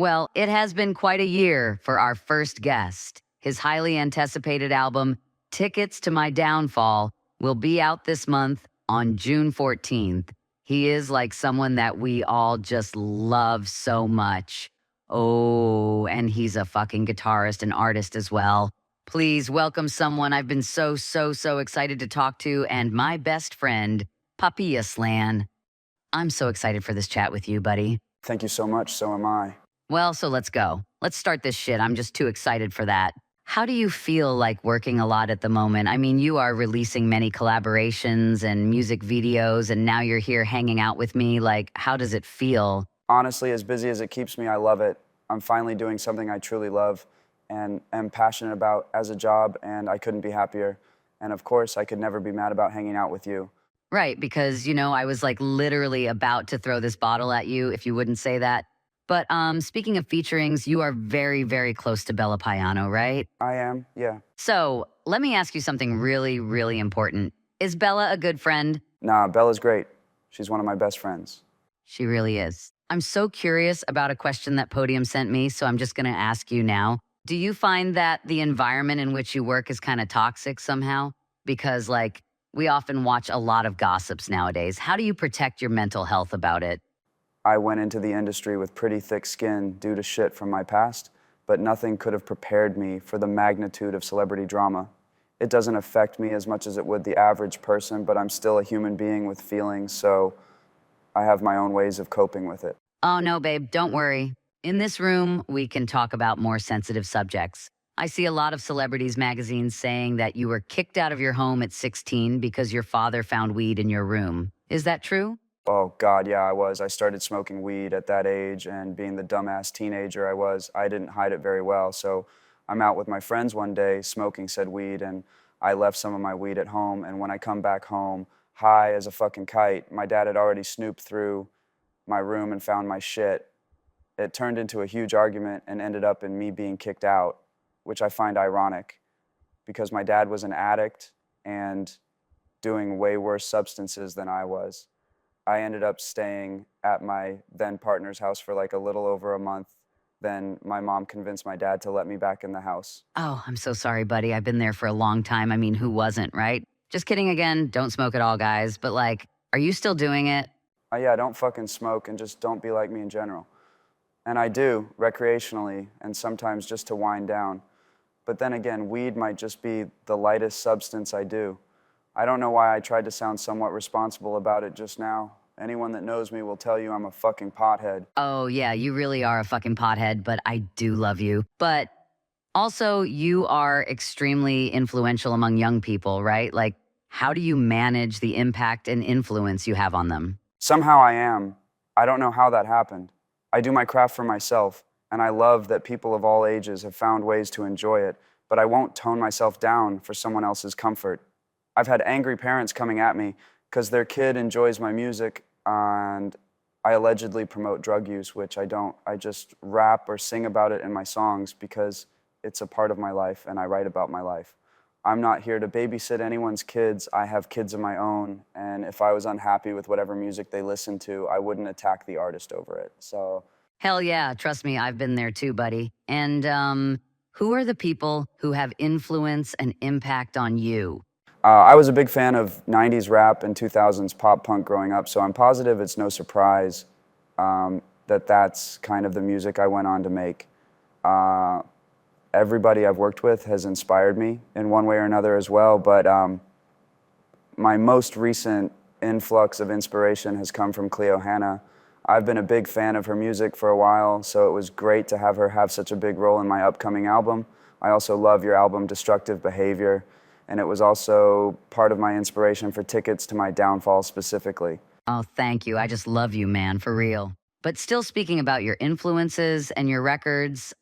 Well, it has been quite a year for our first guest. His highly anticipated album, Tickets to My Downfall, will be out this month on June 14th. He is like someone that we all just love so much. Oh, and he's a fucking guitarist and artist as well. Please welcome someone I've been so excited to talk to, and my best friend, Papiaslann. I'm so excited for this chat with you, buddy. Thank you so much, so am I. Well, so let's go. Let's start this shit. I'm just too excited for that. How do you feel like working a lot at the moment? I mean, you are releasing many collaborations and music videos, and now you're here hanging out with me. Like, how does it feel? Honestly, as busy as it keeps me, I love it. I'm finally doing something I truly love and am passionate about as a job, and I couldn't be happier. And of course, I could never be mad about hanging out with you. Right, because, I was like literally about to throw this bottle at you if you wouldn't say that. But speaking of featurings, you are very close to Bella Piano, right? I am, yeah. So let me ask you something really important. Is Bella a good friend? Nah, Bella's great. She's one of my best friends. She really is. I'm so curious about a question that Podium sent me, so I'm just going to ask you now. Do you find that the environment in which you work is kind of toxic somehow? Because, we often watch a lot of gossips nowadays. How do you protect your mental health about it? I went into the industry with pretty thick skin due to shit from my past, but nothing could have prepared me for the magnitude of celebrity drama. It doesn't affect me as much as it would the average person, but I'm still a human being with feelings, so I have my own ways of coping with it. Oh, no, babe, don't worry. In this room, we can talk about more sensitive subjects. I see a lot of celebrities magazines saying that you were kicked out of your home at 16 because your father found weed in your room. Is that true? Oh, God, yeah, I was. I started smoking weed at that age, and being the dumbass teenager I was, I didn't hide it very well. So I'm out with my friends one day smoking said weed, and I left some of my weed at home. And when I come back home, high as a fucking kite, my dad had already snooped through my room and found my shit. It turned into a huge argument and ended up in me being kicked out, which I find ironic because my dad was an addict and doing way worse substances than I was. I ended up staying at my then partner's house for like a little over a month. Then my mom convinced my dad to let me back in the house. Oh, I'm so sorry, buddy. I've been there for a long time. I mean, who wasn't, right? Just kidding again. Don't smoke at all, guys. But are you still doing it? Yeah, don't fucking smoke and just don't be like me in general. And I do, recreationally, and sometimes just to wind down. But then again, weed might just be the lightest substance I do. I don't know why I tried to sound somewhat responsible about it just now. Anyone that knows me will tell you I'm a fucking pothead. Oh, yeah, you really are a fucking pothead, but I do love you. But also, you are extremely influential among young people, right? How do you manage the impact and influence you have on them? Somehow I am. I don't know how that happened. I do my craft for myself, and I love that people of all ages have found ways to enjoy it, but I won't tone myself down for someone else's comfort. I've had angry parents coming at me because their kid enjoys my music and I allegedly promote drug use, which I don't. I just rap or sing about it in my songs because it's a part of my life and I write about my life. I'm not here to babysit anyone's kids. I have kids of my own, and if I was unhappy with whatever music they listen to, I wouldn't attack the artist over it. So, Hell yeah, trust me, I've been there too, buddy. And who are the people who have influence and impact on you? I was a big fan of 90s rap and 2000s pop punk growing up, so I'm positive it's no surprise that that's kind of the music I went on to make. Everybody I've worked with has inspired me in one way or another as well, but my most recent influx of inspiration has come from Cleo Hanna. I've been a big fan of her music for a while, so it was great to have her have such a big role in my upcoming album. I also love your album, Destructive Behavior, and it was also part of my inspiration for Tickets to My Downfall specifically. Oh, thank you. I just love you, man, for real. But still speaking about your influences and your records,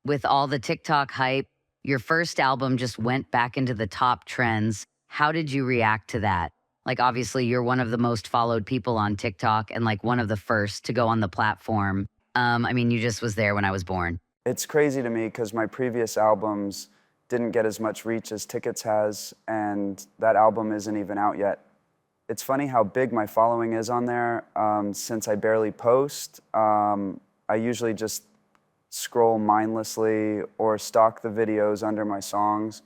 with all the TikTok hype, your first album just went back into the top trends. How did you react to that? Obviously, you're one of the most followed people on TikTok and one of the first to go on the platform. I mean, you just was there when I was born. It's crazy to me because my previous albums didn't get as much reach as Tickets has, and that album isn't even out yet. It's funny how big my following is on there since I barely post. I usually just scroll mindlessly or stalk the videos under my songs.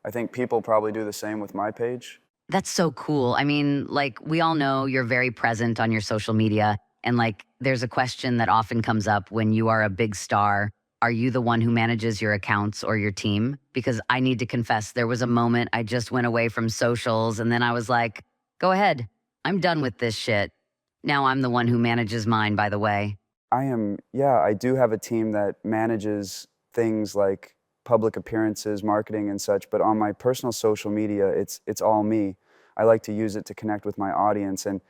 I think people probably do the same with my page. That's so cool. I mean, like, we all know you're very present on your social media. And, like, there's a question that often comes up when you are a big star. Are you the one who manages your accounts or your team? Because I need to confess, there was a moment I just went away from socials and then I was like, go ahead. I'm done with this shit. Now I'm the one who manages mine, by the way. I do have a team that manages things like public appearances, marketing and such, but on my personal social media, it's all me. I like to use it to connect with my audience, and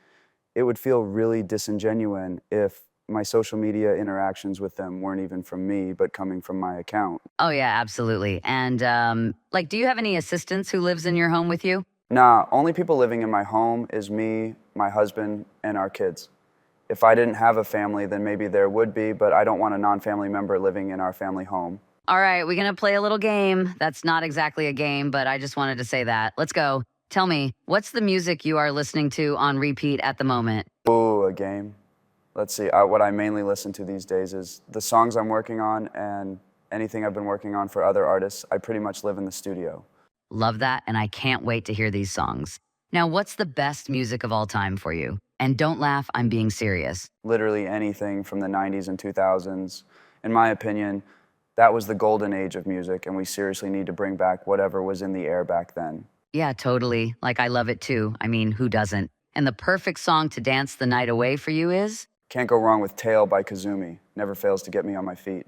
it would feel really disingenuous if my social media interactions with them weren't even from me, but coming from my account. Oh, yeah, absolutely. And, like, do you have any assistants who lives in your home with you? Nah, only people living in my home is me, my husband, and our kids. If I didn't have a family, then maybe there would be, but I don't want a non-family member living in our family home. All right, we're going to play a little game. That's not exactly a game, but I just wanted to say that. Let's go. Tell me, what's the music you are listening to on repeat at the moment? Ooh, a game. Let's see, what I mainly listen to these days is the songs I'm working on and anything I've been working on for other artists. I pretty much live in the studio. Love that, and I can't wait to hear these songs. Now, what's the best music of all time for you? And don't laugh, I'm being serious. Literally anything from the 90s and 2000s. In my opinion, that was the golden age of music, and we seriously need to bring back whatever was in the air back then. Yeah, totally. Like, I love it too. I mean, who doesn't? And the perfect song to dance the night away for you is? Can't go wrong with Tail by Kazumi. Never fails to get me on my feet.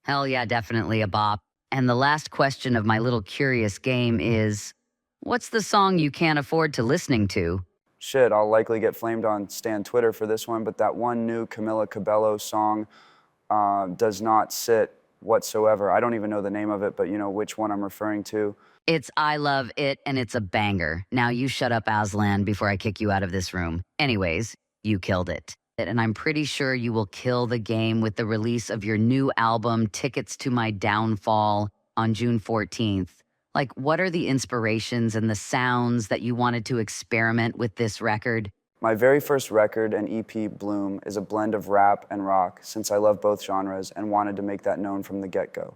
Hell yeah, definitely a bop. And the last question of my little curious game is, what's the song you can't afford to listening to? Shit, I'll likely get flamed on Stan Twitter for this one, but that one new Camila Cabello song does not sit whatsoever. I don't even know the name of it, but you know which one I'm referring to. It's I Love It, and it's a banger. Now you shut up, Aslan, before I kick you out of this room. Anyways, you killed it. And I'm pretty sure you will kill the game with the release of your new album, Tickets to My Downfall, on June 14th. Like, what are the inspirations and the sounds that you wanted to experiment with this record? My very first record, an EP, Bloom, is a blend of rap and rock, since I love both genres and wanted to make that known from the get-go.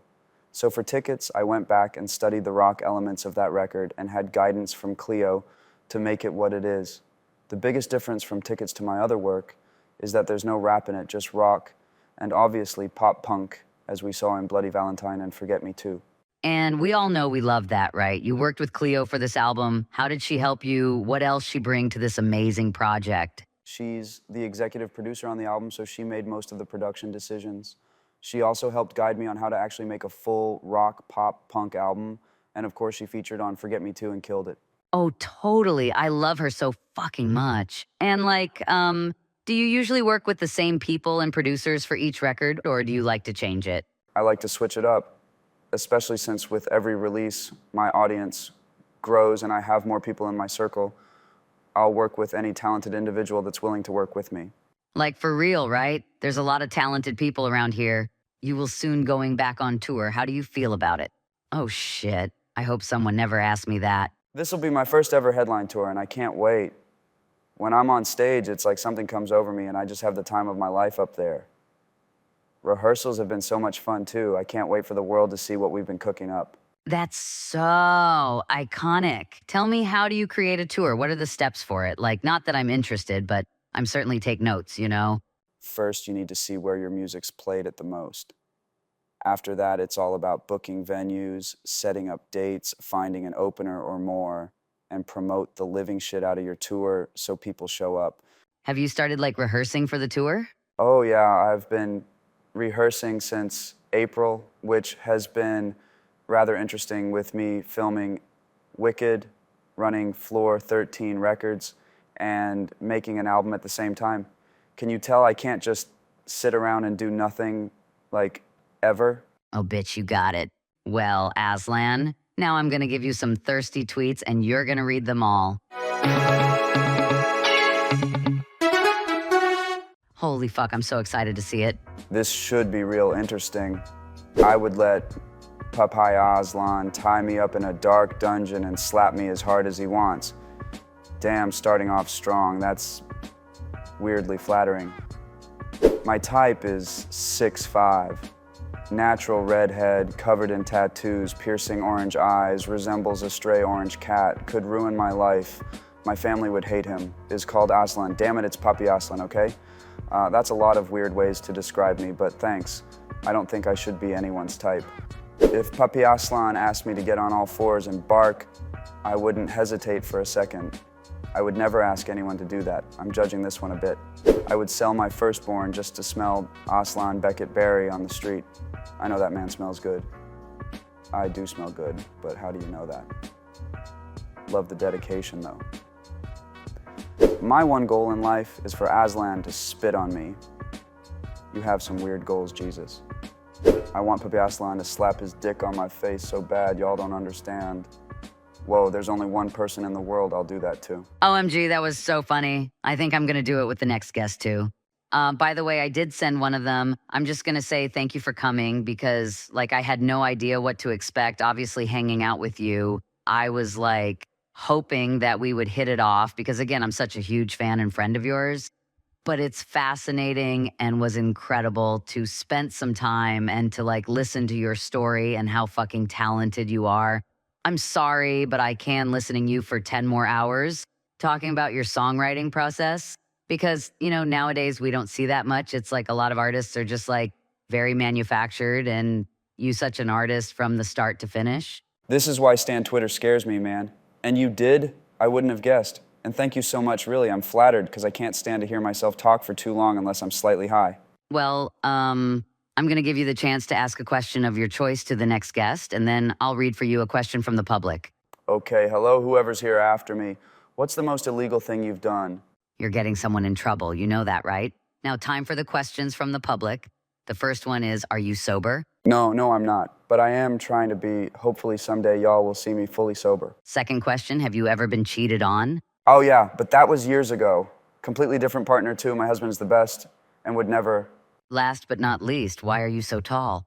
So for Tickets, I went back and studied the rock elements of that record and had guidance from Cleo to make it what it is. The biggest difference from Tickets to my other work is that there's no rap in it, just rock, and obviously pop punk, as we saw in Bloody Valentine and Forget Me Too. And we all know we love that, right? You worked with Cleo for this album. How did she help you? What else she bring to this amazing project? She's the executive producer on the album, so she made most of the production decisions. She also helped guide me on how to actually make a full rock, pop, punk album. And of course, she featured on Forget Me Too and killed it. Oh, totally. I love her so fucking much. And like, do you usually work with the same people and producers for each record, or do you like to change it? I like to switch it up, especially since with every release, my audience grows and I have more people in my circle. I'll work with any talented individual that's willing to work with me. Like, for real, right? There's a lot of talented people around here. You will soon going back on tour. How do you feel about it? Oh, shit. I hope someone never asked me that. This will be my first ever headline tour, and I can't wait. When I'm on stage, it's like something comes over me, and I just have the time of my life up there. Rehearsals have been so much fun, too. I can't wait for the world to see what we've been cooking up. That's so iconic. Tell me, how do you create a tour? What are the steps for it? Like, not that I'm interested, but I'm certainly take notes, you know? First, you need to see where your music's played at the most. After that, it's all about booking venues, setting up dates, finding an opener or more, and promote the living shit out of your tour so people show up. Have you started, like, rehearsing for the tour? Oh, yeah, I've been rehearsing since April, which has been rather interesting with me filming Wicked, running Floor 13 Records, and making an album at the same time. Can you tell I can't just sit around and do nothing, like, ever? Oh, bitch, you got it. Well, Aslan, now I'm gonna give you some thirsty tweets and you're gonna read them all. Holy fuck, I'm so excited to see it. This should be real interesting. I would let Papiaslann tie me up in a dark dungeon and slap me as hard as he wants. Damn, starting off strong, that's weirdly flattering. My type is 6'5". Natural redhead, covered in tattoos, piercing orange eyes, resembles a stray orange cat, could ruin my life. My family would hate him. Is called Aslan. Damn it, it's Papiaslann, okay? That's a lot of weird ways to describe me, but thanks. I don't think I should be anyone's type. If Papiaslann asked me to get on all fours and bark, I wouldn't hesitate for a second. I would never ask anyone to do that. I'm judging this one a bit. I would sell my firstborn just to smell Aslan Beckett Berry on the street. I know that man smells good. I do smell good, but how do you know that? Love the dedication, though. My one goal in life is for Aslan to spit on me. You have some weird goals, Jesus. I want Papiaslann to slap his dick on my face so bad y'all don't understand. Whoa, there's only one person in the world I'll do that to. OMG, that was so funny. I think I'm going to do it with the next guest, too. By the way, I did send one of them. I'm just going to say thank you for coming because, like, I had no idea what to expect. Obviously, hanging out with you, I was, like, hoping that we would hit it off because, again, I'm such a huge fan and friend of yours. But it's fascinating and was incredible to spend some time and to, like, listen to your story and how fucking talented you are. I'm sorry, but I can listening you for 10 more hours talking about your songwriting process because, you know, nowadays we don't see that much. It's like a lot of artists are just like very manufactured and you such an artist from the start to finish. This is why Stan Twitter scares me, man. And you did, I wouldn't have guessed. And thank you so much, really. I'm flattered because I can't stand to hear myself talk for too long unless I'm slightly high. Well, I'm going to give you the chance to ask a question of your choice to the next guest, and then I'll read for you a question from the public. Okay, hello, whoever's here after me. What's the most illegal thing you've done? You're getting someone in trouble. You know that, right? Now, time for the questions from the public. The first one is, are you sober? No, I'm not. But I am trying to be. Hopefully someday y'all will see me fully sober. Second question, have you ever been cheated on? Oh yeah, but that was years ago. Completely different partner too. My husband's the best and would never. Last but not least, why are you so tall?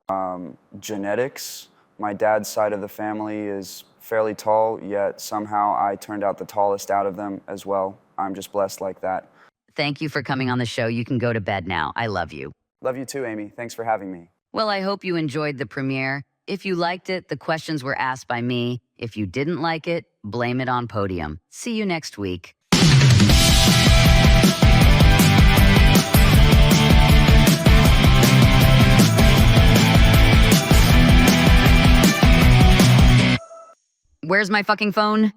Genetics. My dad's side of the family is fairly tall, yet somehow I turned out the tallest out of them as well. I'm just blessed like that. Thank you for coming on the show. You can go to bed now. I love you. Love you too, Amy. Thanks for having me. Well, I hope you enjoyed the premiere. If you liked it, the questions were asked by me. If you didn't like it, blame it on Podium. See you next week. Where's my fucking phone?